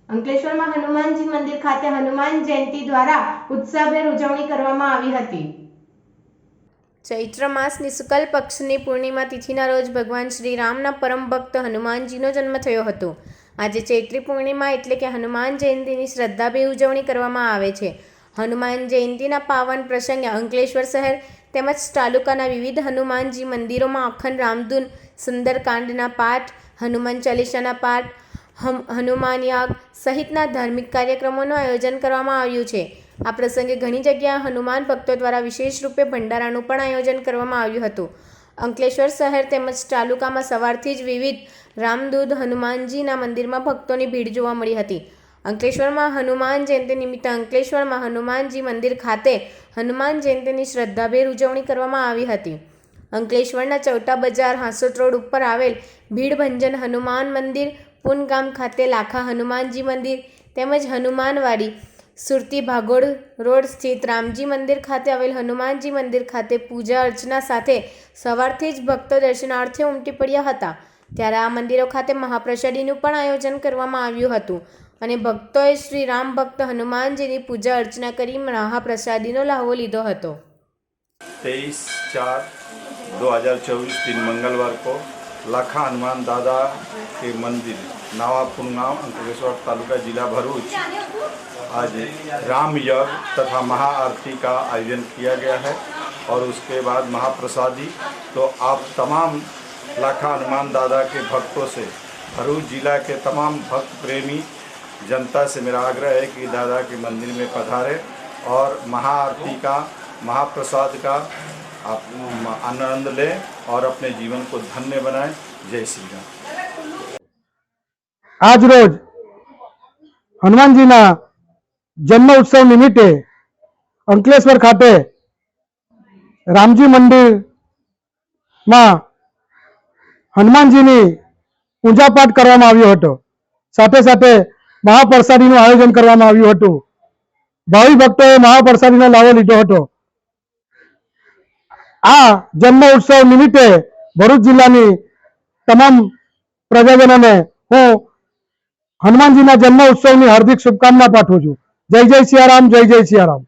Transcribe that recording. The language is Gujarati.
અંકલેશ્વરમાં હનુમાનજી મંદિર ખાતે હનુમાન જયંતિ દ્વારા ઉત્સાહભેર ઉજવણી કરવામાં આવી હતી। ચૈત્ર માસની શુક્લ પક્ષની પૂર્ણિમા તિથિના રોજ ભગવાન શ્રી રામના પરમ ભક્ત હનુમાનજીનો જન્મ થયો હતો। આજે ચૈત્રી પૂર્ણિમા એટલે કે હનુમાન જયંતિની શ્રદ્ધાભેર ઉજવણી કરવામાં આવે છે। હનુમાન જયંતિના પાવન પ્રસંગે અંકલેશ્વર શહેર તેમજ તાલુકાના વિવિધ હનુમાનજી મંદિરોમાં અખંડ રામધૂન, સુંદરકાંડના પાઠ, હનુમાન ચાલીસાના પાઠ, હનુમાન યાગ સહિતના ધાર્મિક કાર્યક્રમોનું આયોજન કરવામાં આવ્યું છે। આ પ્રસંગે ઘણી જગ્યાએ હનુમાન ભક્તો દ્વારા વિશેષ રૂપે ભંડારાનું પણ આયોજન કરવામાં આવ્યું હતું। અંકલેશ્વર શહેર તેમજ તાલુકામાં સવારથી જ વિવિધ રામદૂત હનુમાનજીના મંદિરમાં ભક્તોની ભીડ જોવા મળી હતી। અંકલેશ્વરમાં હનુમાન જયંતિ નિમિત્તે અંકલેશ્વરમાં હનુમાનજી મંદિર ખાતે હનુમાન જયંતિની શ્રદ્ધાભેર ઉજવણી કરવામાં આવી હતી। અંકલેશ્વરના ચૌટા બજાર હાંસોટ રોડ ઉપર આવેલ ભીડભંજન હનુમાન મંદિર, પૂનગામ ખાતે લાખા હનુમાનજી મંદિર તેમજ હનુમાનવાડી સુરતી ભાગોળ રોડ સ્થિત રામજી મંદિર ખાતે આવેલ હનુમાનજી મંદિર ખાતે પૂજા અર્ચના સાથે સવારથી જ ભક્તો દર્શનાર્થે ઉમટી પડ્યા હતા। ત્યારે આ મંદિરો ખાતે મહાપ્રસાદીનું પણ આયોજન કરવામાં આવ્યું હતું અને ભક્તોએ શ્રી રામ ભક્ત હનુમાનજીની પૂજા અર્ચના કરી મહાપ્રસાદીનો લાહવો લીધો હતો। 23/4/2024 दिन मंगलवार को लाखा हनुमान दादा के मंदिर नवापुर गाँव अंकलेश्वर तालुका जिला भरूच आज राम यज्ञ तथा महाआरती का आयोजन किया गया है और उसके बाद महाप्रसादी। तो आप तमाम लाखा हनुमान दादा के भक्तों से, भरूच जिला के तमाम भक्त प्रेमी जनता से मेरा आग्रह है कि दादा के मंदिर में पधारें और महाआरती का, महाप्रसाद का आप आनंद लें और अपने जीवन को धन्य बनाएं। जय श्री राम। आज रोज हनुमानजीना जन्म उत्सव निमित्ते अंकलेश्वर खाते रामजी मंदिर में हनुमानजीनी पूजा पाठ करवामां आव्यो हतो। साथे साथे महाप्रसादीनुं आयोजन करवामां आव्युं हतुं। भावी भक्तोए महाप्रसादीनो लाभो लीधो हतो। आ जन्म उत्सव निमित्ते भरूच जिल्लानी तमाम प्रजाजनोने हूँ हनुमानजीना जन्म उत्सवनी हार्दिक शुभकामना पाठवुं छुं। जय जय सियाराम, जय जय सियाराम।